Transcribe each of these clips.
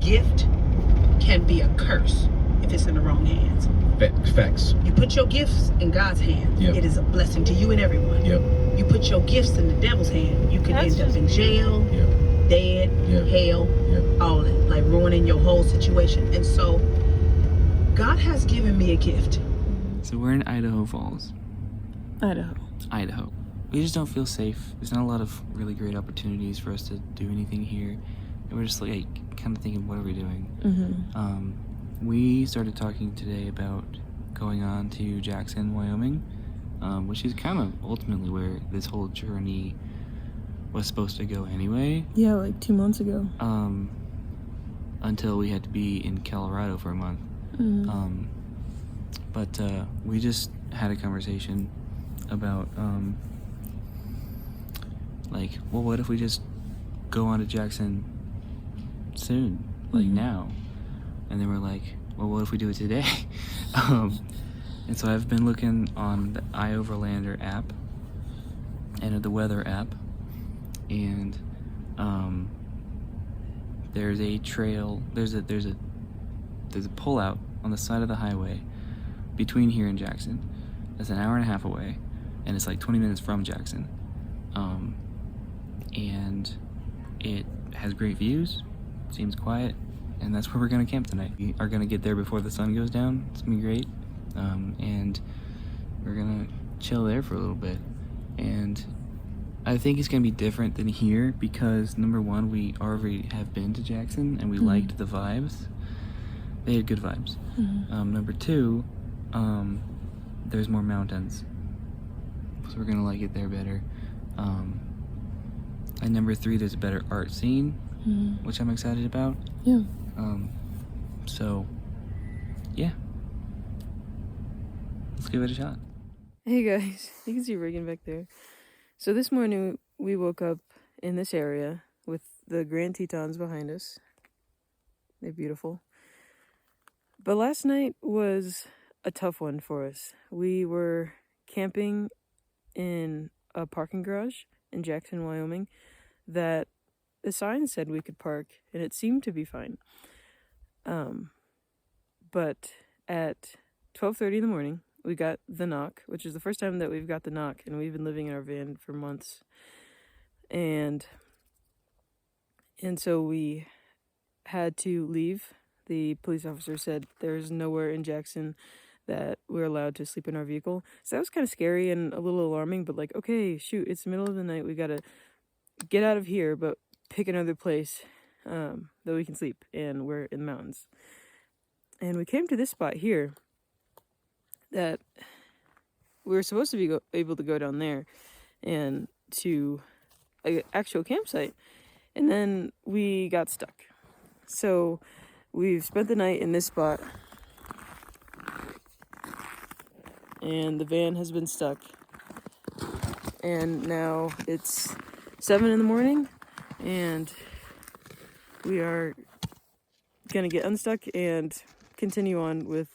gift can be a curse if it's in the wrong hands. Facts. You put your gifts in God's hand, Yep. it is a blessing to you and everyone. Yep. You put your gifts in the devil's hand, you can end up in jail, dead, hell, all that, like ruining your whole situation. And so God has given me a gift. So we're in Idaho Falls. Idaho. We just don't feel safe. There's not a lot of really great opportunities for us to do anything here. And we're just like kind of thinking, what are we doing? We started talking today about going on to Jackson, Wyoming, which is kind of ultimately where this whole journey was supposed to go anyway. Yeah, like 2 months ago. Until we had to be in Colorado for a month. But we just had a conversation about, like, well, what if we just go on to Jackson soon, like now? And then we're like, well, what if we do it today? And so I've been looking on the iOverlander app and the weather app, and there's a trail, there's a pullout on the side of the highway between here and Jackson. That's an hour and a half away, and it's like 20 minutes from Jackson. And it has great views, seems quiet, and that's where we're gonna camp tonight. We are gonna get there before the sun goes down. It's gonna be great. And we're gonna chill there for a little bit. And I think it's gonna be different than here because number one, we already have been to Jackson and we liked the vibes. They had good vibes. Number two, there's more mountains, so we're gonna like it there better. And number three, there's a better art scene, which I'm excited about. Yeah. So yeah, let's give it a shot. Hey guys, you can see Reagan back there. So this morning we woke up in this area with the Grand Tetons behind us. They're beautiful. But last night was a tough one for us. We were camping in a parking garage in Jackson, Wyoming, that the sign said we could park, and it seemed to be fine. But at 12:30 in the morning, we got the knock, which is the first time that we've got the knock, and we've been living in our van for months. And so we had to leave. The police officer said there's nowhere in Jackson that we're allowed to sleep in our vehicle. So that was kind of scary and a little alarming, but like, okay, shoot, it's the middle of the night. We got to get out of here, but pick another place that we can sleep. And we're in the mountains. And we came to this spot here that we were supposed to be able to go down there and to an actual campsite. And then we got stuck. So we've spent the night in this spot. And the van has been stuck. And now it's 7 in the morning. And we are going to get unstuck and continue on with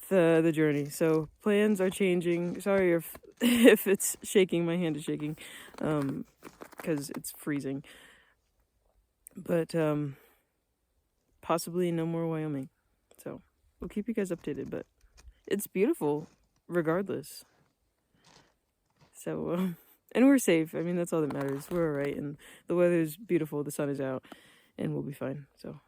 the journey. So plans are changing. Sorry if it's shaking. My hand is shaking because it's freezing. But possibly no more Wyoming. So we'll keep you guys updated. But it's beautiful regardless. So and we're safe. I mean, that's all that matters. We're all right, and the weather's beautiful. The sun is out, and we'll be fine. So.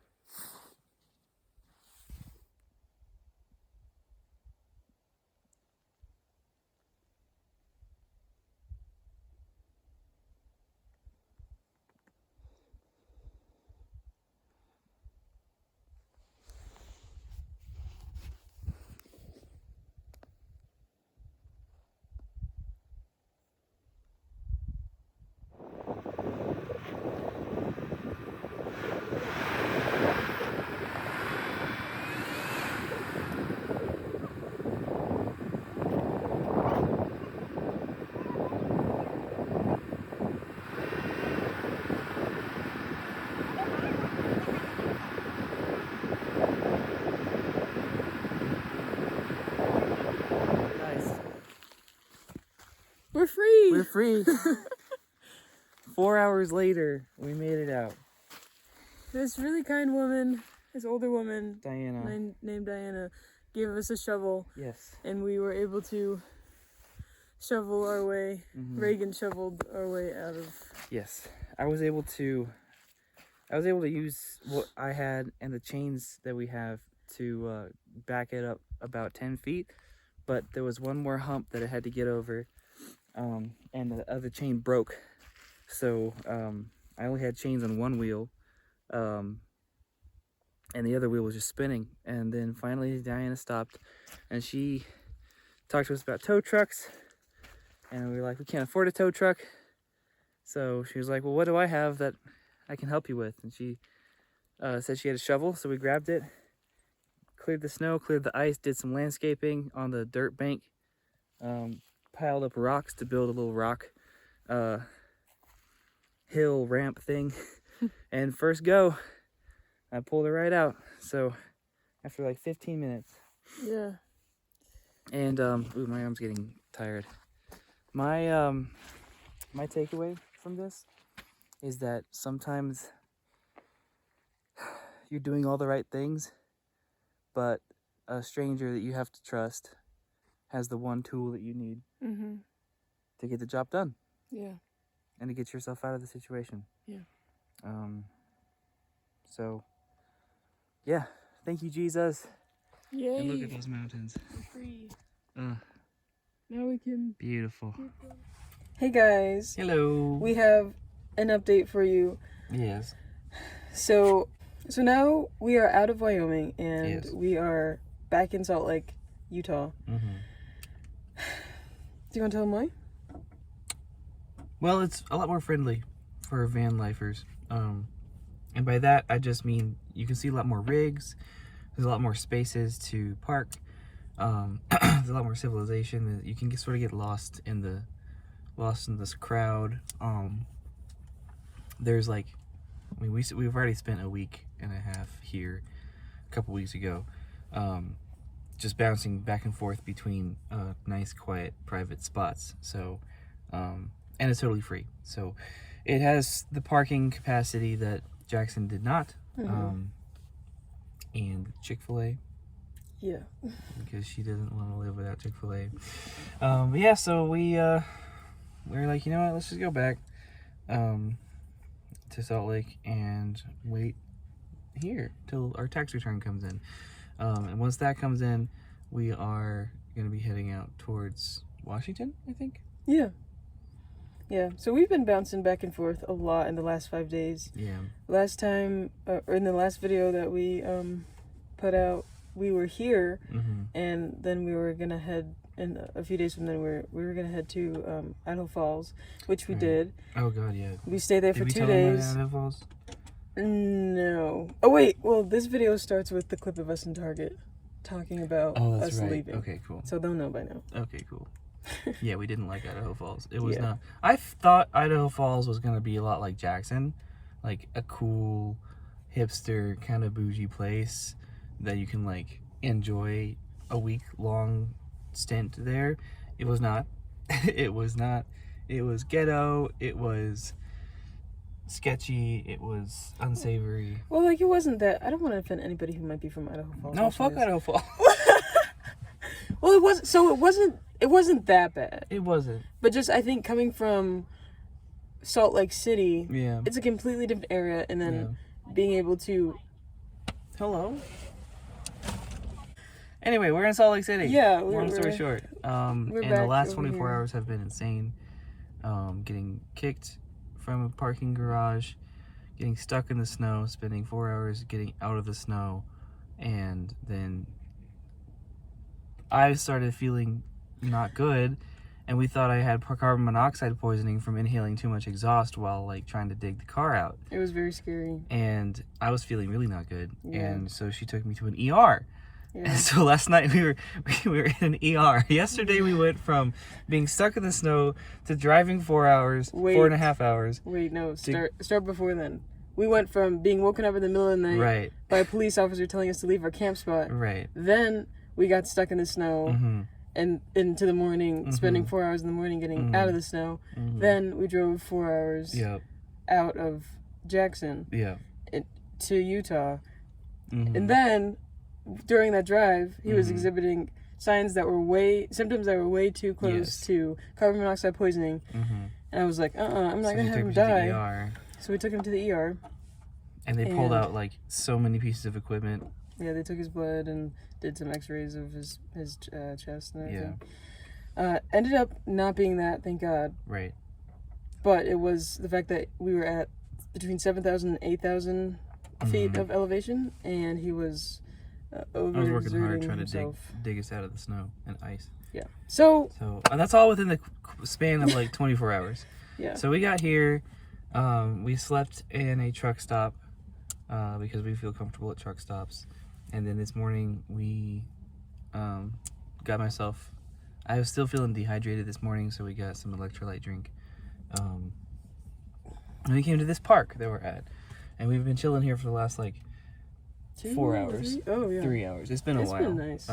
We're free! We're free. 4 hours later, we made it out. this really kind woman, this older woman, Diana. named Diana, gave us a shovel. Yes. And we were able to shovel our way. Mm-hmm. Reagan shoveled our way out of. Yes, I was able to use what I had and the chains that we have to back it up about 10 feet, but there was one more hump that I had to get over, and the other chain broke, so I only had chains on one wheel, and the other wheel was just spinning. And then finally Diana stopped, and she talked to us about tow trucks, and we were like, we can't afford a tow truck. So she was like, well, what do I have that I can help you with? And she said she had a shovel, so we grabbed it, cleared the snow, cleared the ice, did some landscaping on the dirt bank, piled up rocks to build a little rock hill ramp thing. And first go, I pulled it right out. So after like 15 minutes. Yeah. And ooh, my arm's getting tired. My my takeaway from this is that sometimes you're doing all the right things, but a stranger that you have to trust has the one tool that you need to get the job done. Yeah. And to get yourself out of the situation. Yeah. So, yeah. Thank you, Jesus. Yay. And look at those mountains. We're free. Now we can. Beautiful. Hey guys. Hello. We have an update for you. Yes. So now we are out of Wyoming and Yes. we are back in Salt Lake, Utah. Mm-hmm. Do you want to tell them why? Well, it's a lot more friendly for van lifers. And by that, I just mean you can see a lot more rigs. There's a lot more spaces to park. There's a lot more civilization. You can sort of get lost in this crowd. There's like, I mean, we've already spent a week and a half here a couple weeks ago, just bouncing back and forth between nice, quiet, private spots. So, and it's totally free. So it has the parking capacity that Jackson did not. And Chick-fil-A. Yeah. Because she doesn't want to live without Chick-fil-A. Yeah, so we were like, you know what, let's just go back to Salt Lake and wait here till our tax return comes in. And once that comes in, we are going to be heading out towards Washington, I think. Yeah. Yeah, so we've been bouncing back and forth a lot in the last 5 days. Yeah. Last time, or in the last video that we put out, we were here, and then we were gonna head, in a few days from then, we were gonna head to Idaho Falls, which we did. Oh God, yeah. We stayed there for 2 Did we days. tell them about Idaho Falls? No. Oh wait, well this video starts with the clip of us in Target talking about us leaving. Okay, cool. So they'll know by now. Okay, cool. Yeah, we didn't like Idaho Falls. It was Yeah. not. I thought Idaho Falls was gonna be a lot like Jackson, like a cool, hipster kind of bougie place that you can like enjoy a week-long stint there. It was not. It was not. It was ghetto. It was sketchy. It was unsavory. Well, like it wasn't that. I don't want to offend anybody who might be from Idaho Falls. No, fuck Idaho Falls. Well, it wasn't. So it wasn't that bad. It wasn't. But just I think coming from Salt Lake City, Yeah. it's a completely different area, and then being able to. Hello. Anyway, we're in Salt Lake City. Yeah. Long story short, and the back last over 24 here. hours have been insane. Getting kicked from a parking garage, getting stuck in the snow, spending 4 hours getting out of the snow, and then I started feeling not good, and we thought I had carbon monoxide poisoning from inhaling too much exhaust while like trying to dig the car out. It was very scary. And I was feeling really not good, Yeah. and so she took me to an ER. Yeah. And so last night we were in an ER. Yesterday we went from being stuck in the snow to driving 4 hours, 4.5 hours. Wait, no. Start before then. We went from being woken up in the middle of the night Right. by a police officer telling us to leave our camp spot. Right. Then we got stuck in the snow and into the morning, spending 4 hours in the morning getting out of the snow. Then we drove 4 hours Yep. out of Jackson Yeah. to Utah. Mm-hmm. And then, during that drive, he was exhibiting symptoms that were way too close to carbon monoxide poisoning. Mm-hmm. And I was like, I'm not gonna have him die. So we took him to the ER. And they pulled out like so many pieces of equipment. Yeah, they took his blood and did some x-rays of his chest and everything. Yeah. Ended up not being that, thank God. Right. But it was the fact that we were at between 7,000 and 8,000 feet of elevation, and he was I was working hard trying himself. to dig us out of the snow and ice. Yeah. So that's all within the span of like 24 hours. Yeah. So we got here. We slept in a truck stop because we feel comfortable at truck stops. And then this morning we got myself... I was still feeling dehydrated this morning, so we got some electrolyte drink. And we came to this park that we're at. And we've been chilling here for the last, like, 4 hours. 3 hours. It's been a while. It's been nice.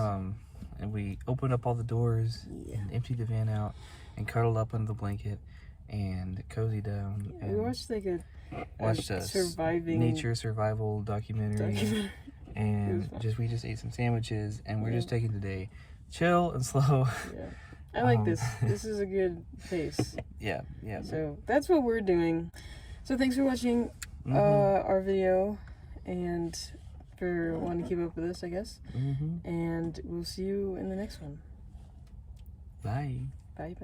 And we opened up all the doors and emptied the van out and cuddled up under the blanket and cozied down. Yeah, and we watched, like, a surviving... nature survival documentary. And we just ate some sandwiches, and we're just taking the day chill and slow. Yeah. I like this. This is a good pace. Yeah. So that's what we're doing. So thanks for watching our video and for wanting to keep up with us, I guess. And we'll see you in the next one. Bye. Bye.